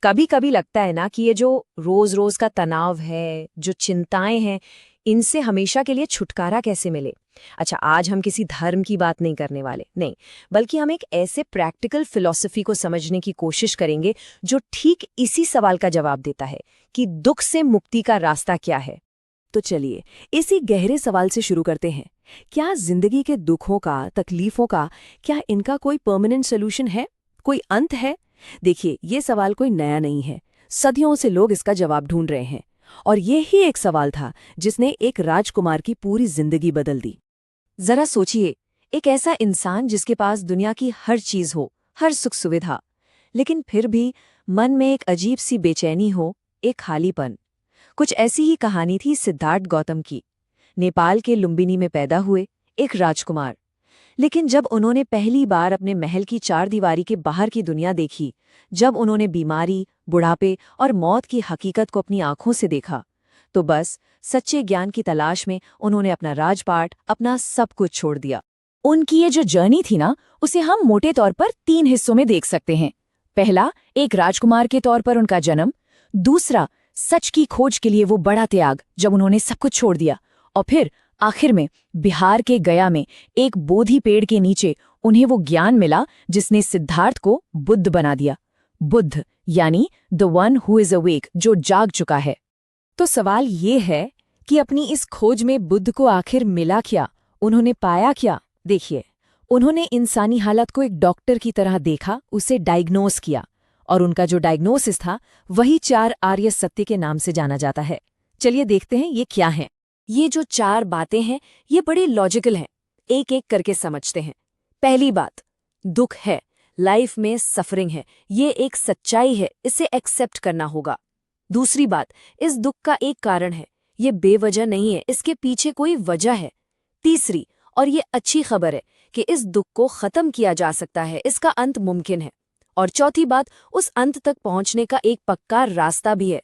कभी कभी लगता है ना कि ये जो रोज रोज का तनाव है, जो चिंताएं हैं, इनसे हमेशा के लिए छुटकारा कैसे मिले। अच्छा, आज हम किसी धर्म की बात नहीं करने वाले, नहीं, बल्कि हम एक ऐसे प्रैक्टिकल फिलॉसफी को समझने की कोशिश करेंगे जो ठीक इसी सवाल का जवाब देता है कि दुख से मुक्ति का रास्ता क्या है। तो चलिए इसी गहरे सवाल से शुरू करते हैं। क्या जिंदगी के दुखों का, तकलीफों का, क्या इनका कोई परमानेंट सोल्यूशन है, कोई अंत है? देखिए, ये सवाल कोई नया नहीं है। सदियों से लोग इसका जवाब ढूंढ रहे हैं। और ये ही एक सवाल था जिसने एक राजकुमार की पूरी जिंदगी बदल दी। जरा सोचिए, एक ऐसा इंसान जिसके पास दुनिया की हर चीज हो, हर सुख सुविधा, लेकिन फिर भी मन में एक अजीब सी बेचैनी हो, एक खालीपन। कुछ ऐसी ही कहानी थी सिद्धार्थ गौतम की। नेपाल के लुम्बिनी में पैदा हुए एक राजकुमार, लेकिन जब उन्होंने पहली बार अपने महल की चारदीवारी के बाहर की दुनिया देखी, जब उन्होंने बीमारी, बुढ़ापे और मौत की हकीकत को अपनी आंखों से देखा, तो बस सच्चे ज्ञान की तलाश में उन्होंने अपना राजपाट, अपना सब कुछ छोड़ दिया। उनकी ये जो जर्नी थी ना, उसे हम मोटे तौर पर 3 हिस्सों में देख सकते हैं। पहला, एक राजकुमार के तौर पर उनका जन्म। दूसरा, सच की खोज के लिए वो बड़ा त्याग, जब उन्होंने सब कुछ छोड़ दिया। और फिर आखिर में बिहार के गया में एक बोधि पेड़ के नीचे उन्हें वो ज्ञान मिला जिसने सिद्धार्थ को बुद्ध बना दिया। बुद्ध यानी the one who is awake, जो जाग चुका है। तो सवाल ये है कि अपनी इस खोज में बुद्ध को आखिर मिला क्या, उन्होंने पाया क्या? देखिए, उन्होंने इंसानी हालत को एक डॉक्टर की तरह देखा, उसे डायग्नोस किया, और उनका जो डायग्नोसिस था वही 4 आर्य सत्य के नाम से जाना जाता है। चलिए देखते हैं ये क्या है। ये जो 4 बातें हैं, ये बड़ी लॉजिकल हैं। एक एक करके समझते हैं। पहली बात, दुख है, लाइफ में सफरिंग है, ये एक सच्चाई है, इसे एक्सेप्ट करना होगा। दूसरी बात, इस दुख का एक कारण है, ये बेवजह नहीं है, इसके पीछे कोई वजह है। तीसरी, और ये अच्छी खबर है, कि इस दुख को खत्म किया जा सकता है, इसका अंत मुमकिन है। और चौथी बात, उस अंत तक पहुंचने का एक पक्का रास्ता भी है।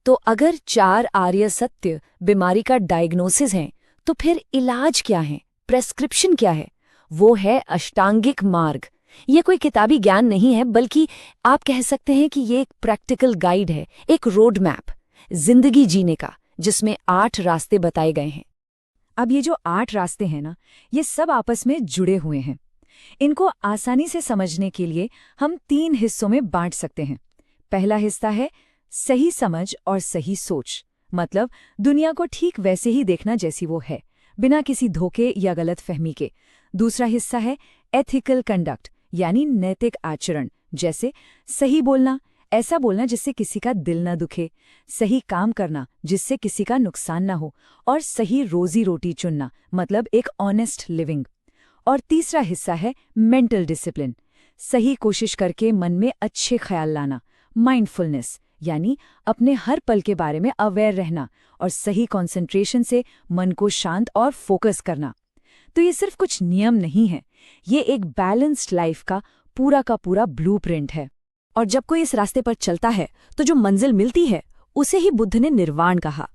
तो अगर 4 आर्य सत्य बीमारी का डायग्नोसिस हैं, तो फिर इलाज क्या है, प्रेस्क्रिप्शन क्या है? वो है अष्टांगिक मार्ग। ये कोई किताबी ज्ञान नहीं है, बल्कि आप कह सकते हैं कि ये एक प्रैक्टिकल गाइड है, एक रोड मैप जिंदगी जीने का, जिसमें 8 रास्ते बताए गए हैं। अब ये जो 8 रास्ते हैं ना, ये सब आपस में जुड़े हुए हैं। इनको आसानी से समझने के लिए हम 3 हिस्सों में बांट सकते हैं। पहला हिस्सा है सही समझ और सही सोच, मतलब दुनिया को ठीक वैसे ही देखना जैसी वो है, बिना किसी धोखे या गलत फहमी के। दूसरा हिस्सा है एथिकल कंडक्ट, यानी नैतिक आचरण, जैसे सही बोलना, ऐसा बोलना जिससे किसी का दिल न दुखे, सही काम करना जिससे किसी का नुकसान न हो, और सही रोजी रोटी चुनना, मतलब एक ऑनेस्ट लिविंग। और तीसरा हिस्सा है मेंटल डिसिप्लिन, सही कोशिश करके मन में अच्छे ख्याल लाना, माइंडफुलनेस, यानी अपने हर पल के बारे में अवेयर रहना और सही कंसंट्रेशन से मन को शांत और फोकस करना। तो ये सिर्फ कुछ नियम नहीं है, ये एक बैलेंस्ड लाइफ का पूरा ब्लूप्रिंट है। और जब कोई इस रास्ते पर चलता है तो जो मंजिल मिलती है उसे ही बुद्ध ने निर्वाण कहा।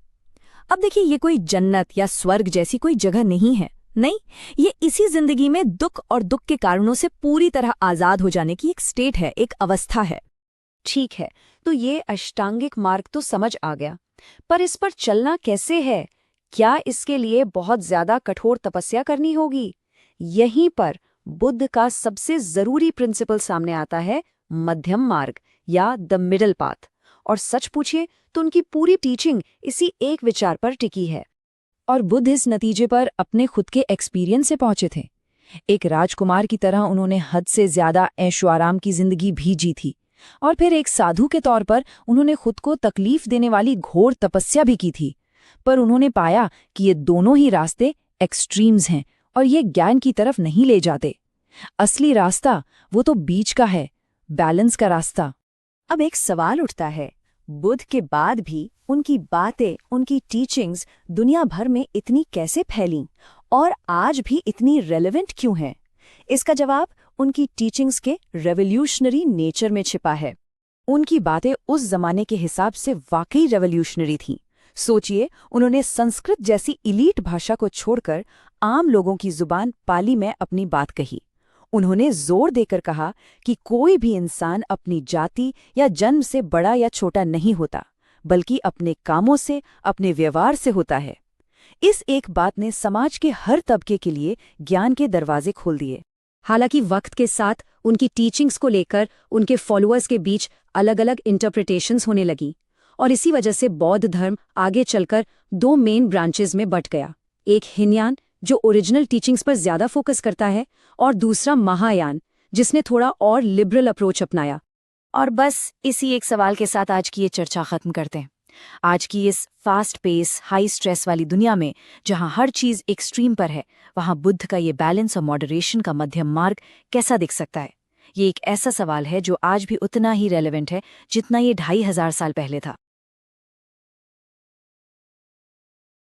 अब देखिए, ये कोई जन्नत या स्वर्ग जैसी कोई जगह नहीं है, नहीं, ये इसी जिंदगी में दुख और दुख के कारणों से पूरी तरह आजाद हो जाने की एक स्टेट है, एक अवस्था है। ठीक है, तो ये अष्टांगिक मार्ग तो समझ आ गया, पर इस पर चलना कैसे है? क्या इसके लिए बहुत ज्यादा कठोर तपस्या करनी होगी? यहीं पर बुद्ध का सबसे जरूरी प्रिंसिपल सामने आता है, मध्यम मार्ग या द मिडल पाथ। और सच पूछिए तो उनकी पूरी टीचिंग इसी एक विचार पर टिकी है। और बुद्ध इस नतीजे पर अपने खुद के एक्सपीरियंस से पहुंचे थे। एक राजकुमार की तरह उन्होंने हद से ज्यादा ऐशो आराम की जिंदगी भी जी थी, और फिर एक साधु के तौर पर उन्होंने खुद को तकलीफ देने वाली घोर तपस्या भी की थी। पर उन्होंने पाया कि ये दोनों ही रास्ते एक्सट्रीम्स हैं और ये ज्ञान की तरफ नहीं ले जाते। असली रास्ता वो तो बीच का है, बैलेंस का रास्ता। अब एक सवाल उठता है, बुद्ध के बाद भी उनकी बातें, उनकी टीचिंग्स दुनिया भर में इतनी कैसे फैलीं और आज भी इतनी रेलेवेंट क्यों हैं? इसका जवाब उनकी टीचिंग्स के रेवोल्यूशनरी नेचर में छिपा है। उनकी बातें उस जमाने के हिसाब से वाकई रेवोल्यूशनरी थीं। सोचिए, उन्होंने संस्कृत जैसी इलीट भाषा को छोड़कर आम लोगों की जुबान पाली में अपनी बात कही। उन्होंने जोर देकर कहा कि कोई भी इंसान अपनी जाति या जन्म से बड़ा या छोटा नहीं होता, बल्कि अपने कामों से, अपने व्यवहार से होता है। इस एक बात ने समाज के हर तबके के लिए ज्ञान के दरवाजे खोल दिए। हालांकि वक्त के साथ उनकी टीचिंग्स को लेकर उनके फॉलोअर्स के बीच अलग अलग इंटरप्रिटेशंस होने लगी, और इसी वजह से बौद्ध धर्म आगे चलकर दो मेन ब्रांचेस में बंट गया। एक हीनयान, जो ओरिजिनल टीचिंग्स पर ज्यादा फोकस करता है, और दूसरा महायान, जिसने थोड़ा और लिबरल अप्रोच अपनाया। और बस इसी एक सवाल के साथ आज की ये चर्चा खत्म करते हैं। आज की इस फास्ट पेस, हाई स्ट्रेस वाली दुनिया में, जहां हर चीज एक्सट्रीम पर है, वहां बुद्ध का ये बैलेंस और मॉडरेशन का मध्यम मार्ग कैसा दिख सकता है? ये एक ऐसा सवाल है जो आज भी उतना ही रेलेवेंट है जितना ये 2500 साल पहले था।